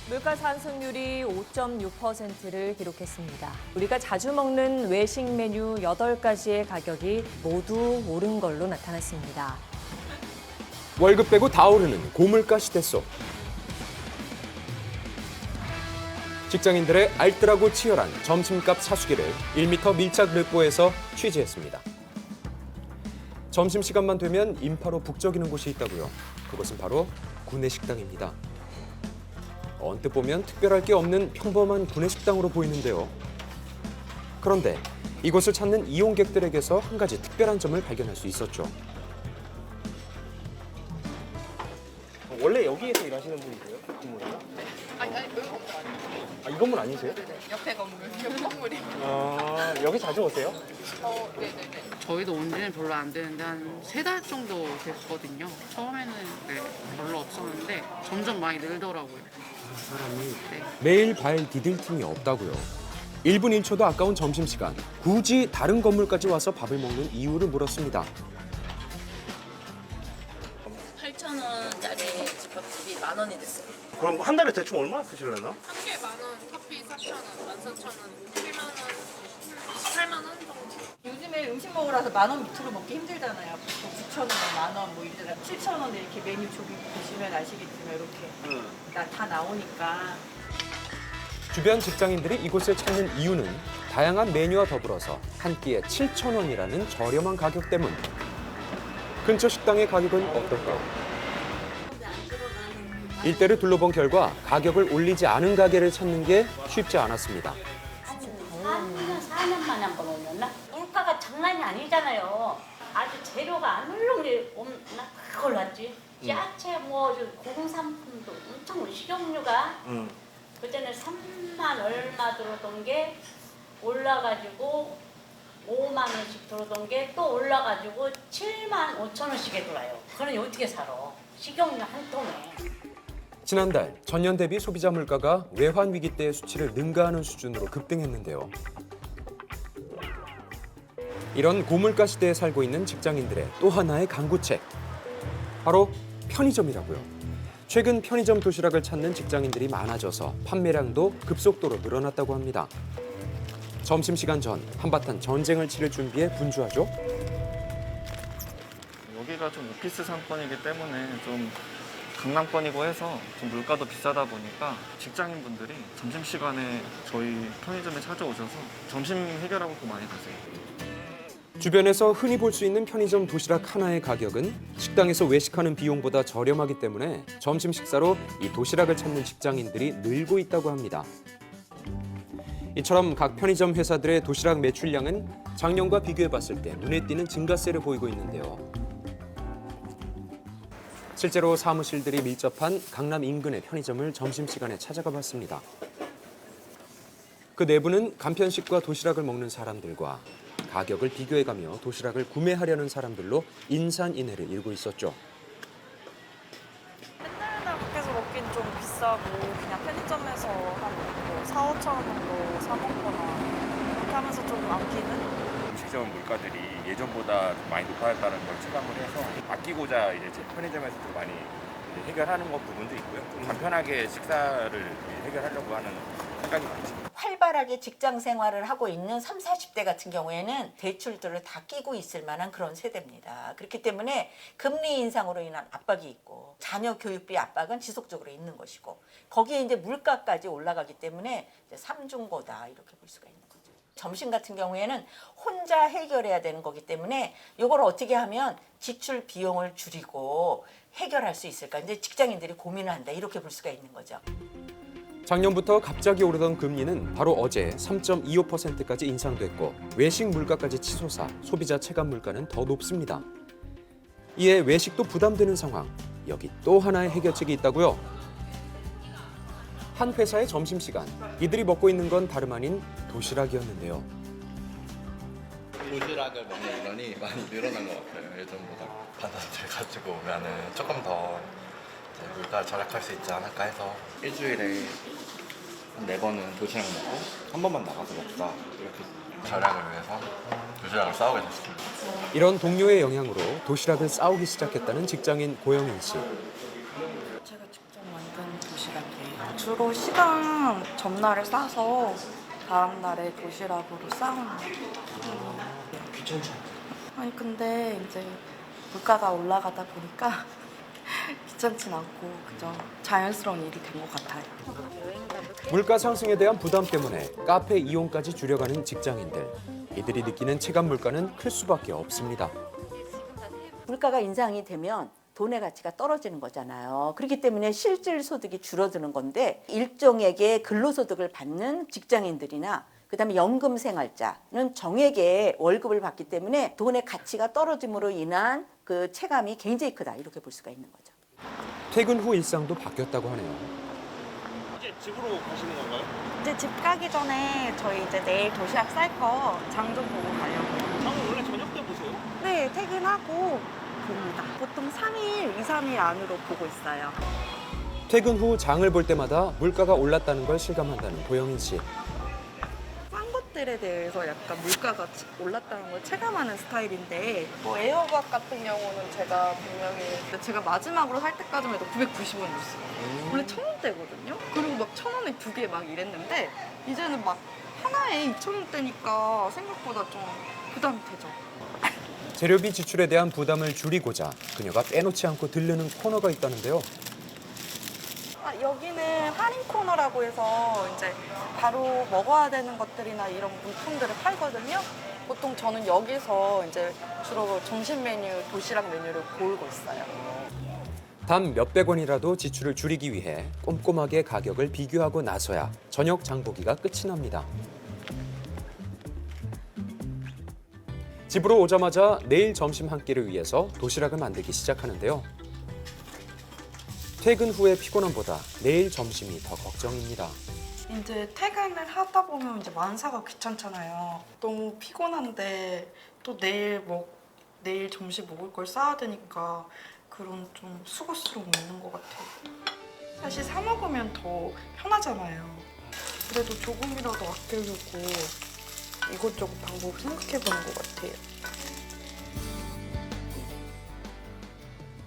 물가 상승률이 5.6%를 기록했습니다. 우리가 자주 먹는 외식 메뉴 8가지의 가격이 모두 오른 걸로 나타났습니다. 월급 빼고 다 오르는 고물가 시대 속 직장인들의 알뜰하고 치열한 점심값 사수기를 1m 밀착 르뽀에서 취재했습니다. 점심시간만 되면 인파로 북적이는 곳이 있다고요. 그것은 바로 구내식당입니다. 언뜻 보면 특별할 게 없는 평범한 구내식당으로 보이는데요. 그런데 이곳을 찾는 이용객들에게서 한 가지 특별한 점을 발견할 수 있었죠. 원래 여기에서 일하시는 분이세요? 건물이요? 아니, 여기 건물 아니에요. 이 건물 아니세요? 네네, 옆에 건물, 옆 건물이. 아, 여기 자주 오세요? 네네네. 저희도 온 지는 별로 안 되는데 한 3달 정도 됐거든요. 처음에는 별로 없었는데 점점 많이 늘더라고요. 사람이 네. 매일 발 디딜 틈이 없다고요. 1분 1초도 아까운 점심시간, 굳이 다른 건물까지 와서 밥을 먹는 이유를 물었습니다. 8,000원짜리 집밥집이 10,000원이 됐어요. 그럼 한 달에 대충 얼마나 쓰실려나? 한 개 10,000원, 커피 4,000원, 14,000원, 7만원, 28만원 정도. 요즘에 음식 먹으러 와서 10,000원 밑으로 먹기 힘들잖아요. 보통 9,000원, 10,000원 뭐 이러다가 7,000원에 이렇게 메뉴 조기 보시면 아시겠지만 이렇게 다 나오니까. 주변 직장인들이 이곳을 찾는 이유는 다양한 메뉴와 더불어서 한 끼에 7,000원이라는 저렴한 가격 때문. 근처 식당의 가격은 어떨까요? 일대를 둘러본 결과 가격을 올리지 않은 가게를 찾는 게 쉽지 않았습니다. 4년 만에 한 번 올렸나? 물가가 장난이 아니잖아요. 아주 재료가 안 올라오게 다 올랐지. 야채 뭐 공산품도 엄청 식용유가 그전에 3만 얼마 들어오던 게 올라가지고 5만 원씩 들어오던 게 또 올라가지고 7만 5천 원씩에 돌아요. 그러니 어떻게 살아? 식용유 한 통에. 지난달 전년 대비 소비자 물가가 외환 위기 때의 수치를 능가하는 수준으로 급등했는데요. 이런 고물가 시대에 살고 있는 직장인들의 또 하나의 강구책. 바로 편의점이라고요. 최근 편의점 도시락을 찾는 직장인들이 많아져서 판매량도 급속도로 늘어났다고 합니다. 점심시간 전 한바탕 전쟁을 치를 준비에 분주하죠. 여기가 좀 오피스 상권이기 때문에 좀 강남권이고 해서 좀 물가도 비싸다 보니까 직장인분들이 점심시간에 저희 편의점에 찾아오셔서 점심 해결하고 또 많이 가세요. 주변에서 흔히 볼 수 있는 편의점 도시락 하나의 가격은 식당에서 외식하는 비용보다 저렴하기 때문에 점심 식사로 이 도시락을 찾는 직장인들이 늘고 있다고 합니다. 이처럼 각 편의점 회사들의 도시락 매출량은 작년과 비교해봤을 때 눈에 띄는 증가세를 보이고 있는데요. 실제로 사무실들이 밀접한 강남 인근의 편의점을 점심시간에 찾아가 봤습니다. 그 내부는 간편식과 도시락을 먹는 사람들과 가격을 비교해가며 도시락을 구매하려는 사람들로 인산인해를 이루고 있었죠. 맨날 밖에서 먹긴 좀 비싸고 그냥 편의점에서 한 4, 5천 원 정도 사 먹거나 그렇게 하면서 좀 아끼는? 음식점 물가들이 예전보다 많이 높아졌다는 걸 체감을 해서 아끼고자 이제 제 편의점에서 좀 많이 이제 해결하는 것 부분도 있고요. 좀 간편하게 식사를 해결하려고 하는 생각이 많죠. 활발하게 직장 생활을 하고 있는 30, 40대 같은 경우에는 대출들을 다 끼고 있을 만한 그런 세대입니다. 그렇기 때문에 금리 인상으로 인한 압박이 있고 자녀 교육비 압박은 지속적으로 있는 것이고 거기에 이제 물가까지 올라가기 때문에 이제 삼중고다 이렇게 볼 수가 있는 거죠. 점심 같은 경우에는 혼자 해결해야 되는 거기 때문에 이걸 어떻게 하면 지출 비용을 줄이고 해결할 수 있을까? 이제 직장인들이 고민을 한다 이렇게 볼 수가 있는 거죠. 작년부터 갑자기 오르던 금리는 바로 어제 3.25%까지 인상됐고 외식 물가까지 치솟아 소비자 체감 물가는 더 높습니다. 이에 외식도 부담되는 상황. 여기 또 하나의 해결책이 있다고요. 한 회사의 점심시간. 이들이 먹고 있는 건 다름 아닌 도시락이었는데요. 도시락을 먹는 인원이 많이 늘어난 것 같아요. 예전보다. 반찬들 가지고 오면은 조금 더 물가 절약할 수 있지 않을까 해서 일주일에 한 4번은 도시락 먹고 한 번만 나가서 먹자 이렇게 절약을 위해서 도시락을 싸우게 됐습니다. 이런 동료의 영향으로 도시락을 싸우기 시작했다는 직장인 고영인 씨. 제가 직접 만든 도시락에 주로 시간 전날에 싸서 다음 날에 도시락으로 싸우는 귀찮죠? 아니 근데 이제 물가가 올라가다 보니까 귀찮진 않고 그저 자연스러운 일이 된 것 같아요. 물가 상승에 대한 부담 때문에 카페 이용까지 줄여가는 직장인들. 이들이 느끼는 체감 물가는 클 수밖에 없습니다. 물가가 인상이 되면 돈의 가치가 떨어지는 거잖아요. 그렇기 때문에 실질 소득이 줄어드는 건데 일정액의 근로소득을 받는 직장인들이나 그다음에 연금 생활자는 정액의 월급을 받기 때문에 돈의 가치가 떨어짐으로 인한 그 체감이 굉장히 크다 이렇게 볼 수가 있는 거죠. 퇴근 후 일상도 바뀌었다고 하네요. 이제 집으로 가시는 건가요? 이제 집 가기 전에 저희 이제 내일 도시락 쌀 거 장 좀 보고 가려고요. 장은 원래 저녁 때 보세요? 네, 퇴근하고 봅니다. 보통 3일, 2, 3일 안으로 보고 있어요. 퇴근 후 장을 볼 때마다 물가가 올랐다는 걸 실감한다는 고영인 씨. 싼 것들에 대해서 약간 물가가 올랐다는 걸 체감하는 스타일인데 뭐 에어박 같은 경우는 제가 분명히 제가 마지막으로 살 때까지만 해도 990원이었어요. 원래 1,000원대거든요. 그리고 막 1,000원에 2개 막 이랬는데 이제는 막 하나에 2,000원대니까 생각보다 좀 부담이 되죠. 재료비 지출에 대한 부담을 줄이고자 그녀가 빼놓지 않고 들르는 코너가 있다는데요. 여기는 할인 코너라고 해서 이제 바로 먹어야 되는 것들이나 이런 물품들을 팔거든요. 보통 저는 여기서 이제 주로 점심 메뉴, 도시락 메뉴를 고르고 있어요. 단 몇백 원이라도 지출을 줄이기 위해 꼼꼼하게 가격을 비교하고 나서야 저녁 장보기가 끝이 납니다. 집으로 오자마자 내일 점심 한 끼를 위해서 도시락을 만들기 시작하는데요. 퇴근 후의 피곤함보다 내일 점심이 더 걱정입니다. 이제 퇴근을 하다 보면 이제 만사가 귀찮잖아요. 너무 피곤한데 또 내일 점심 먹을 걸 싸야 되니까 그런 좀 수고스러움이 있는 것 같아요. 사실 사 먹으면 더 편하잖아요. 그래도 조금이라도 아끼려고 이것저것 방법을 생각해 보는 것 같아요.